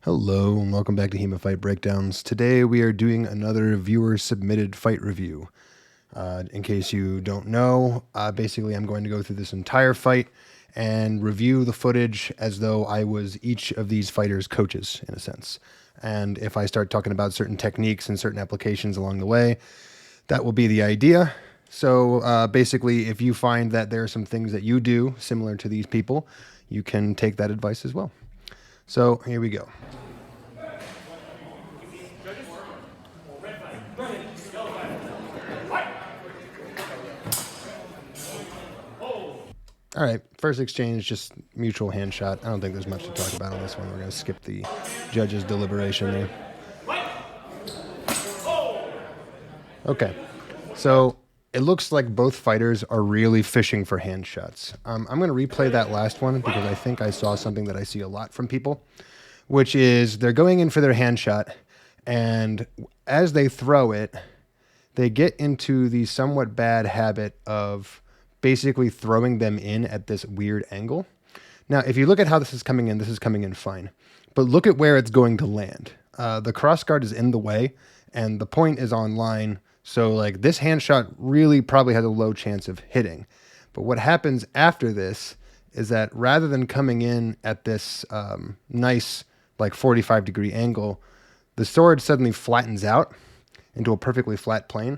Hello and welcome back to HEMA Fight Breakdowns. Today we are doing another viewer submitted fight review. In case you don't know, basically I'm going to go through this entire fight and review the footage as though I was each of these fighters' coaches in a sense. And if I start talking about certain techniques and certain applications along the way, that will be the idea. So basically, if you find that there are some things that you do similar to these people, you can take that advice as well. So here we go. All right, first exchange, just mutual hand shot. I don't think there's much to talk about on this one. We're going to skip the judge's deliberation there. Okay, so it looks like both fighters are really fishing for hand shots. I'm going to replay that last one because I think I saw something that I see a lot from people, which is they're going in for their hand shot, and as they throw it, they get into the somewhat bad habit of basically throwing them in at this weird angle. Now, if you look at how this is coming in fine. But look at where it's going to land. The cross guard is in the way, and the point is on line. So, like, this hand shot really probably has a low chance of hitting. But what happens after this is that rather than coming in at this nice, like, 45-degree angle, the sword suddenly flattens out into a perfectly flat plane.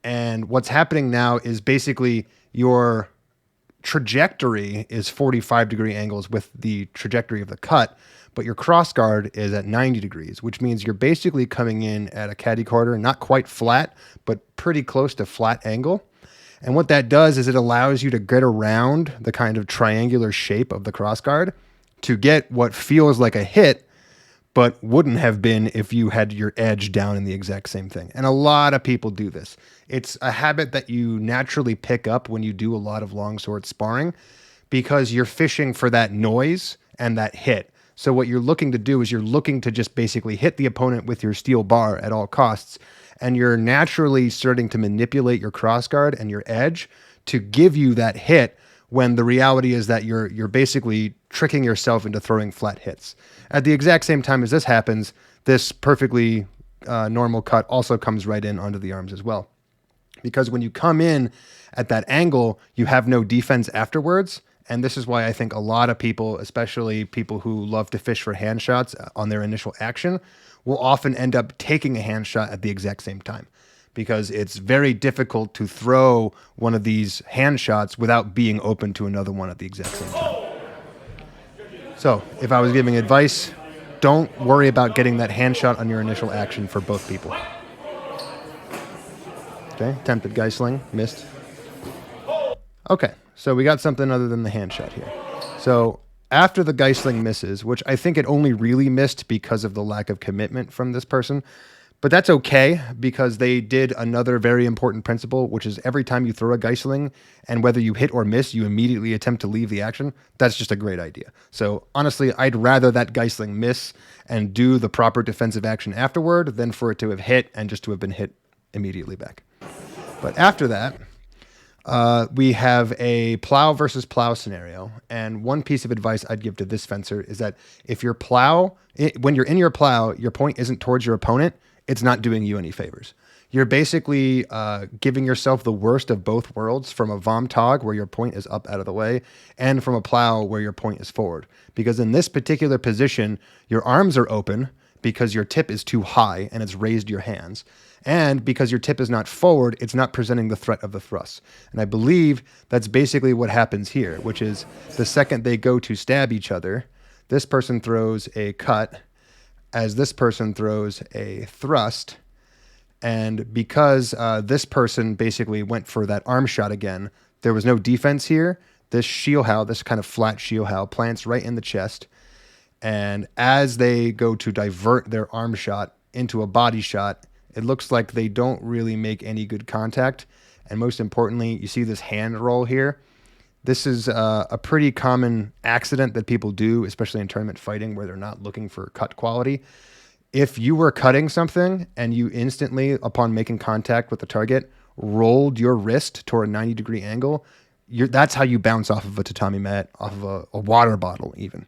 And what's happening now is basically your trajectory is 45-degree angles with the trajectory of the cut, but your cross guard is at 90 degrees, which means you're basically coming in at a caddy quarter, not quite flat, but pretty close to flat angle. And what that does is it allows you to get around the kind of triangular shape of the cross guard to get what feels like a hit, but wouldn't have been if you had your edge down in the exact same thing. And a lot of people do this. It's a habit that you naturally pick up when you do a lot of longsword sparring because you're fishing for that noise and that hit. So what you're looking to do is you're looking to just basically hit the opponent with your steel bar at all costs. And you're naturally starting to manipulate your crossguard and your edge to give you that hit when the reality is that you're basically tricking yourself into throwing flat hits. At the exact same time as this happens, this perfectly normal cut also comes right in onto the arms as well. Because when you come in at that angle, you have no defense afterwards. And this is why I think a lot of people, especially people who love to fish for hand shots on their initial action, will often end up taking a hand shot at the exact same time. Because it's very difficult to throw one of these hand shots without being open to another one at the exact same time. So if I was giving advice, don't worry about getting that hand shot on your initial action for both people. Okay, attempted Geisling, missed. Okay, so we got something other than the hand shot here. So after the Geisling misses, which I think it only really missed because of the lack of commitment from this person, but that's okay because they did another very important principle, which is every time you throw a Geisling and whether you hit or miss, you immediately attempt to leave the action. That's just a great idea. So honestly, I'd rather that Geisling miss and do the proper defensive action afterward than for it to have hit and just to have been hit immediately back. But after that, we have a plow versus plow scenario. And one piece of advice I'd give to this fencer is that if your plow, when you're in your plow, your point isn't towards your opponent, it's not doing you any favors. You're basically giving yourself the worst of both worlds from a vom tog where your point is up out of the way and from a plow where your point is forward. Because in this particular position, your arms are open because your tip is too high and it's raised your hands. And because your tip is not forward, it's not presenting the threat of the thrust. And I believe that's basically what happens here, which is the second they go to stab each other, this person throws a cut as this person throws a thrust. And because this person basically went for that arm shot again, there was no defense here. This Shielhao, this kind of flat Shielhao, plants right in the chest. And as they go to divert their arm shot into a body shot, it looks like they don't really make any good contact. And most importantly, you see this hand roll here. This is a pretty common accident that people do, especially in tournament fighting where they're not looking for cut quality. If you were cutting something and you instantly, upon making contact with the target, rolled your wrist toward a 90-degree angle, that's how you bounce off of a tatami mat, off of a water bottle even.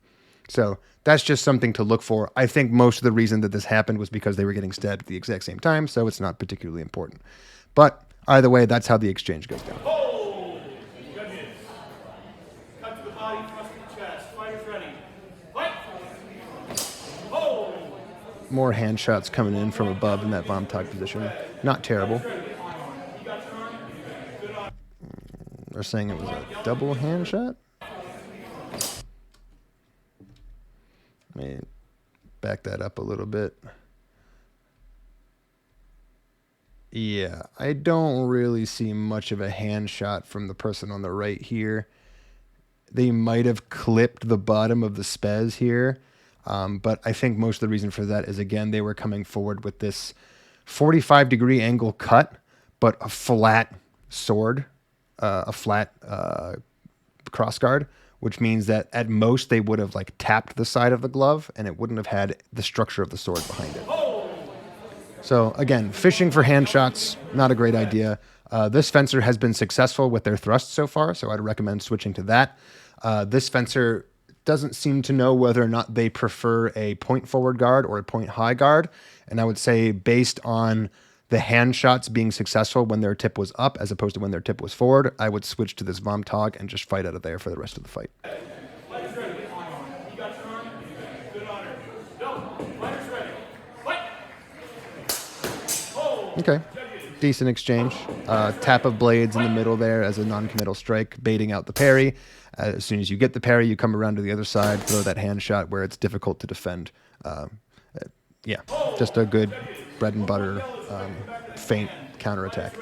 So that's just something to look for. I think most of the reason that this happened was because they were getting stabbed at the exact same time, so it's not particularly important. But either way, that's how the exchange goes down. Oh, good hit. Cut to the body, thrust to the chest. Fighters ready. Fight. Oh. More hand shots coming in from above in that Vomtog position. Not terrible. They're saying it was a double hand shot. Let me back that up a little bit. Yeah, I don't really see much of a hand shot from the person on the right here. They might have clipped the bottom of the spez here, but I think most of the reason for that is, again, they were coming forward with this 45-degree angle cut, but a flat sword, a flat crossguard, which means that at most they would have like tapped the side of the glove and it wouldn't have had the structure of the sword behind it. So again, fishing for hand shots, not a great idea. This fencer has been successful with their thrust so far, so I'd recommend switching to that. This fencer doesn't seem to know whether or not they prefer a point forward guard or a point high guard. And I would say based on the hand shots being successful when their tip was up as opposed to when their tip was forward, I would switch to this Vomtog and just fight out of there for the rest of the fight. Okay, decent exchange. Tap of blades in the middle there as a non-committal strike, baiting out the parry. As soon as you get the parry, you come around to the other side, throw that hand shot where it's difficult to defend. Yeah, just a good bread and butter feint counterattack.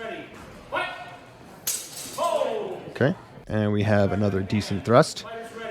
Okay, and we have another decent thrust.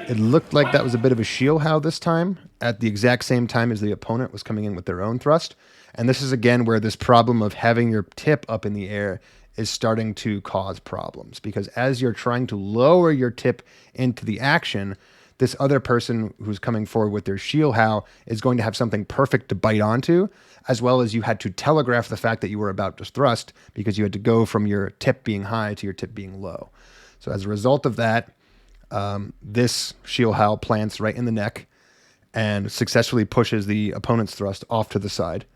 It looked like that was a bit of a shield how this time, at the exact same time as the opponent was coming in with their own thrust. And this is, again, where this problem of having your tip up in the air is starting to cause problems. Because as you're trying to lower your tip into the action, this other person who's coming forward with their shield how is going to have something perfect to bite onto, as well as you had to telegraph the fact that you were about to thrust because you had to go from your tip being high to your tip being low. So as a result of that, this shield how plants right in the neck and successfully pushes the opponent's thrust off to the side.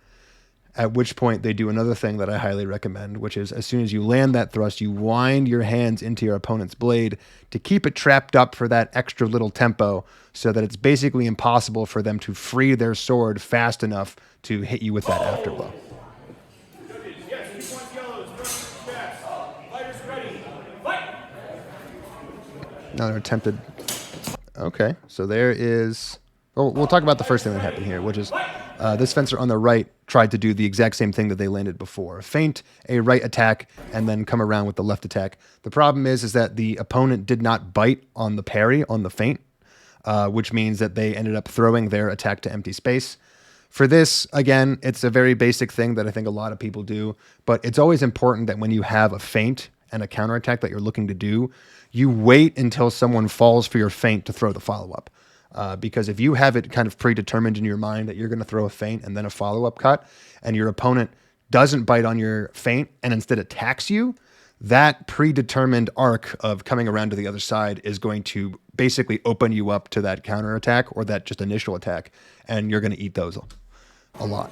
At which point they do another thing that I highly recommend, which is as soon as you land that thrust, you wind your hands into your opponent's blade to keep it trapped up for that extra little tempo so that it's basically impossible for them to free their sword fast enough to hit you with that afterblow. Another attempted. Okay, so there is. Well, we'll talk about the first thing that happened here, which is this fencer on the right tried to do the exact same thing that they landed before. Feint a right attack and then come around with the left attack. The problem is that the opponent did not bite on the parry on the feint, which means that they ended up throwing their attack to empty space. For this, again, it's a very basic thing that I think a lot of people do, but it's always important that when you have a feint and a counterattack that you're looking to do, you wait until someone falls for your feint to throw the follow-up. Because if you have it kind of predetermined in your mind that you're going to throw a feint and then a follow-up cut, and your opponent doesn't bite on your feint and instead attacks you, that predetermined arc of coming around to the other side is going to basically open you up to that counterattack or that just initial attack, and you're going to eat those a lot.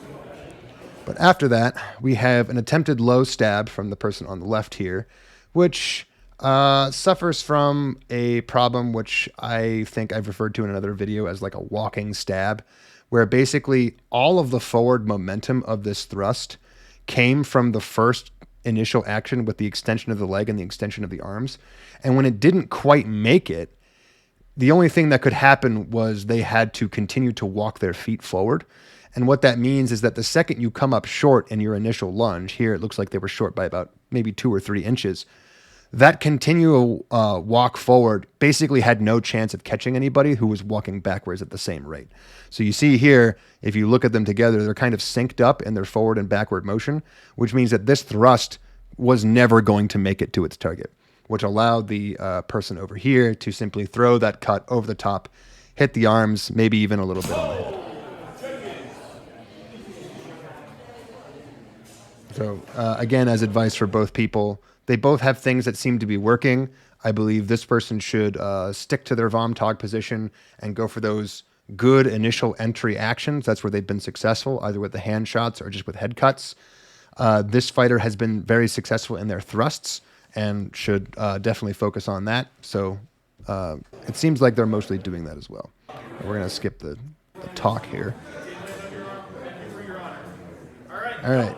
But after that, we have an attempted low stab from the person on the left here, which suffers from a problem which I think I've referred to in another video as like a walking stab, where basically all of the forward momentum of this thrust came from the first initial action with the extension of the leg and the extension of the arms. And when it didn't quite make it, the only thing that could happen was they had to continue to walk their feet forward. And what that means is that the second you come up short in your initial lunge, here it looks like they were short by about maybe 2 or 3 inches, that continual walk forward basically had no chance of catching anybody who was walking backwards at the same rate. So you see here, if you look at them together, they're kind of synced up in their forward and backward motion, which means that this thrust was never going to make it to its target, which allowed the person over here to simply throw that cut over the top, hit the arms, maybe even a little bit on the head. So again, as advice for both people, they both have things that seem to be working. I believe this person should stick to their Vomtog position and go for those good initial entry actions. That's where they've been successful, either with the hand shots or just with head cuts. This fighter has been very successful in their thrusts and should definitely focus on that. So it seems like they're mostly doing that as well. We're going to skip the talk here. All right.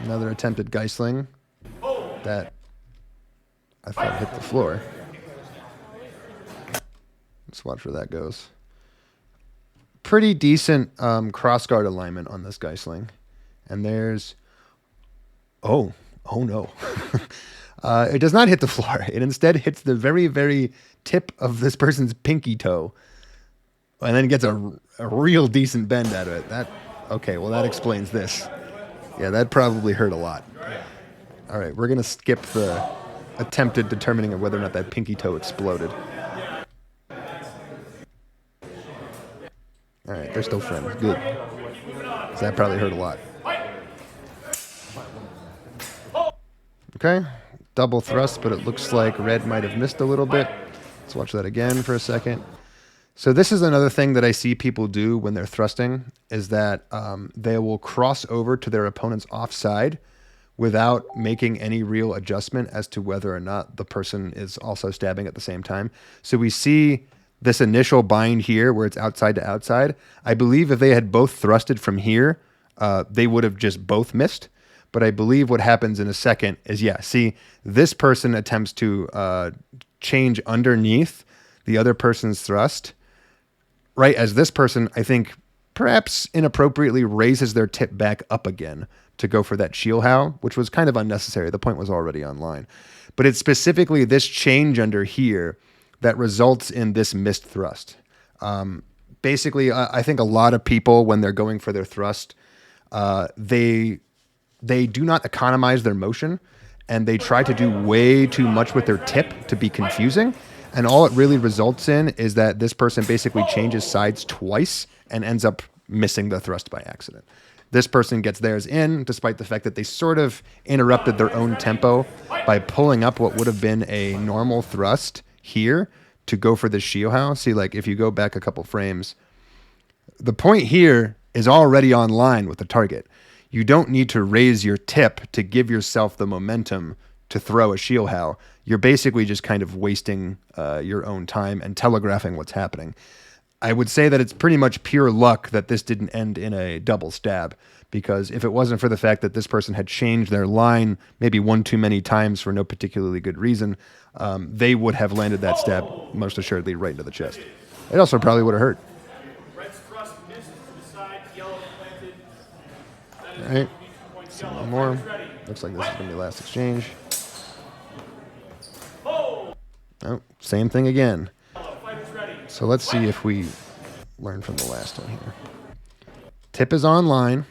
Another attempted Geisling that I thought hit the floor. Let's watch where that goes. Pretty decent crossguard alignment on this Geisling. And there's... Oh no. It does not hit the floor. It instead hits the very, very tip of this person's pinky toe. And then gets a real decent bend out of it. Okay, well, that explains this. Yeah, that probably hurt a lot. All right, we're going to skip the attempted determining of whether or not that pinky toe exploded. All right, they're still friends. Good. 'Cause that probably hurt a lot. Okay, double thrust, but it looks like red might have missed a little bit. Let's watch that again for a second. So this is another thing that I see people do when they're thrusting, is that they will cross over to their opponent's offside without making any real adjustment as to whether or not the person is also stabbing at the same time. So we see this initial bind here where it's outside to outside. I believe if they had both thrusted from here, they would have just both missed. But I believe what happens in a second is, yeah, see, this person attempts to change underneath the other person's thrust, right as this person, I think, perhaps inappropriately raises their tip back up again to go for that shield how, which was kind of unnecessary. The point was already online. But it's specifically this change under here that results in this missed thrust. Basically, I think a lot of people, when they're going for their thrust, they do not economize their motion, and they try to do way too much with their tip to be confusing. And all it really results in is that this person basically changes sides twice and ends up missing the thrust by accident. This person gets theirs in, despite the fact that they sort of interrupted their own tempo by pulling up what would have been a normal thrust here to go for the Shiohao. See, like if you go back a couple frames, the point here is already online with the target. You don't need to raise your tip to give yourself the momentum to throw a Shiohao. You're basically just kind of wasting your own time and telegraphing what's happening. I would say that it's pretty much pure luck that this didn't end in a double stab, because if it wasn't for the fact that this person had changed their line maybe one too many times for no particularly good reason, they would have landed that stab most assuredly right into the chest. It also probably would have hurt. Red's thrust misses to the side, yellow planted. All right, see one more. Looks like this is going to be the last exchange. Oh, same thing again. So let's see if we learn from the last one here. Tip is online.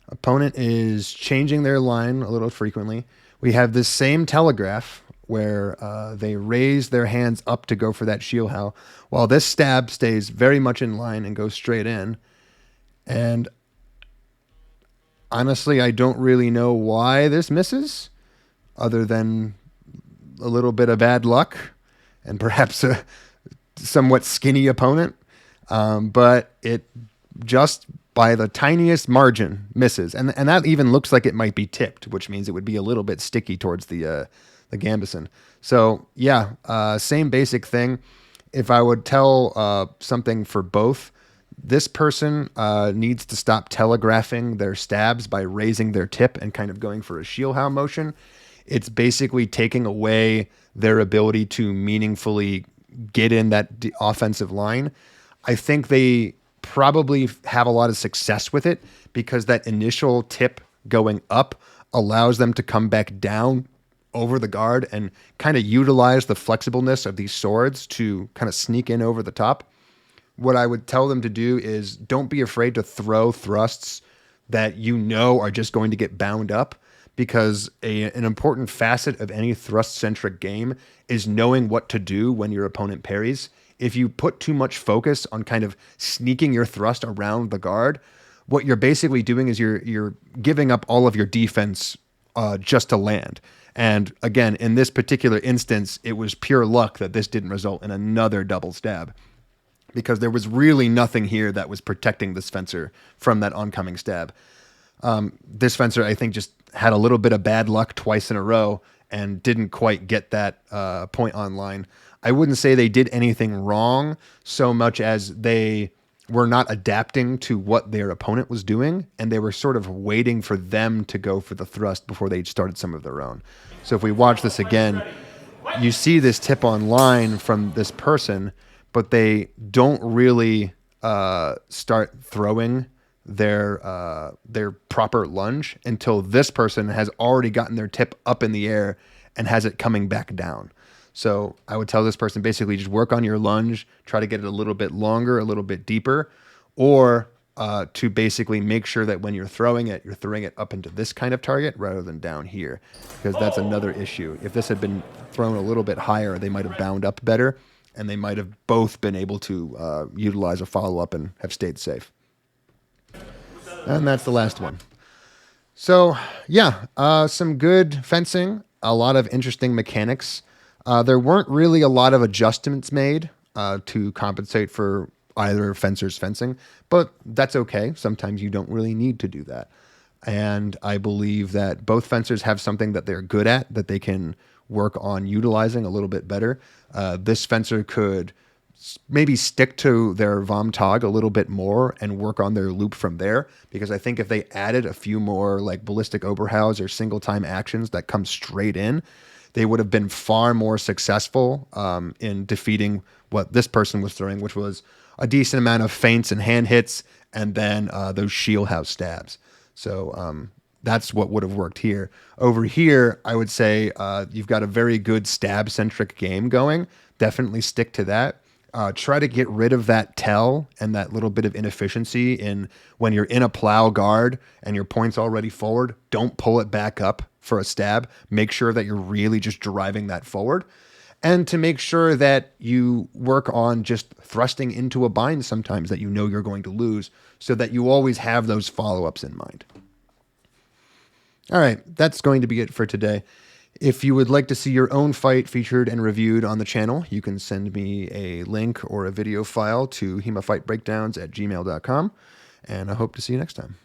Opponent is changing their line a little frequently. We have this same telegraph where they raise their hands up to go for that Shiohao, while this stab stays very much in line and goes straight in. And honestly, I don't really know why this misses, other than a little bit of bad luck and perhaps a somewhat skinny opponent. But it just by the tiniest margin misses. And that even looks like it might be tipped, which means it would be a little bit sticky towards the Gambison. So yeah, same basic thing. If I would tell something for both, this person needs to stop telegraphing their stabs by raising their tip and kind of going for a Shiohao motion. It's basically taking away their ability to meaningfully get in that offensive line. I think they probably have a lot of success with it because that initial tip going up allows them to come back down over the guard and kind of utilize the flexibleness of these swords to kind of sneak in over the top. What I would tell them to do is don't be afraid to throw thrusts that you know are just going to get bound up, because an important facet of any thrust-centric game is knowing what to do when your opponent parries. If you put too much focus on kind of sneaking your thrust around the guard, what you're basically doing is you're giving up all of your defense just to land. And again, in this particular instance, it was pure luck that this didn't result in another double stab, because there was really nothing here that was protecting this fencer from that oncoming stab. This fencer, I think, just had a little bit of bad luck twice in a row and didn't quite get that point online. I wouldn't say they did anything wrong so much as they were not adapting to what their opponent was doing, and they were sort of waiting for them to go for the thrust before they started some of their own. So if we watch this again, you see this tip online from this person, but they don't really start throwing their proper lunge until this person has already gotten their tip up in the air and has it coming back down. So I would tell this person basically just work on your lunge, try to get it a little bit longer, a little bit deeper, or to basically make sure that when you're throwing it up into this kind of target rather than down here, because that's another issue. If this had been thrown a little bit higher, they might have bound up better, and they might have both been able to utilize a follow-up and have stayed safe. And that's the last one. So yeah, some good fencing, a lot of interesting mechanics. There weren't really a lot of adjustments made to compensate for either fencer's fencing, but that's okay. Sometimes you don't really need to do that. And I believe that both fencers have something that they're good at that they can work on utilizing a little bit better. This fencer could maybe stick to their Vom-Tog a little bit more and work on their loop from there, because I think if they added a few more like ballistic Oberhaus or single time actions that come straight in, they would have been far more successful in defeating what this person was throwing, which was a decent amount of feints and hand hits, and then those shield house stabs. So that's what would have worked here. Over here, I would say you've got a very good stab-centric game going. Definitely stick to that. Try to get rid of that tell and that little bit of inefficiency in when you're in a plow guard and your point's already forward. Don't pull it back up for a stab. Make sure that you're really just driving that forward, and to make sure that you work on just thrusting into a bind sometimes that you know you're going to lose, so that you always have those follow-ups in mind. All right, that's going to be it for today. If you would like to see your own fight featured and reviewed on the channel, you can send me a link or a video file to HEMAFightBreakdowns@gmail.com, and I hope to see you next time.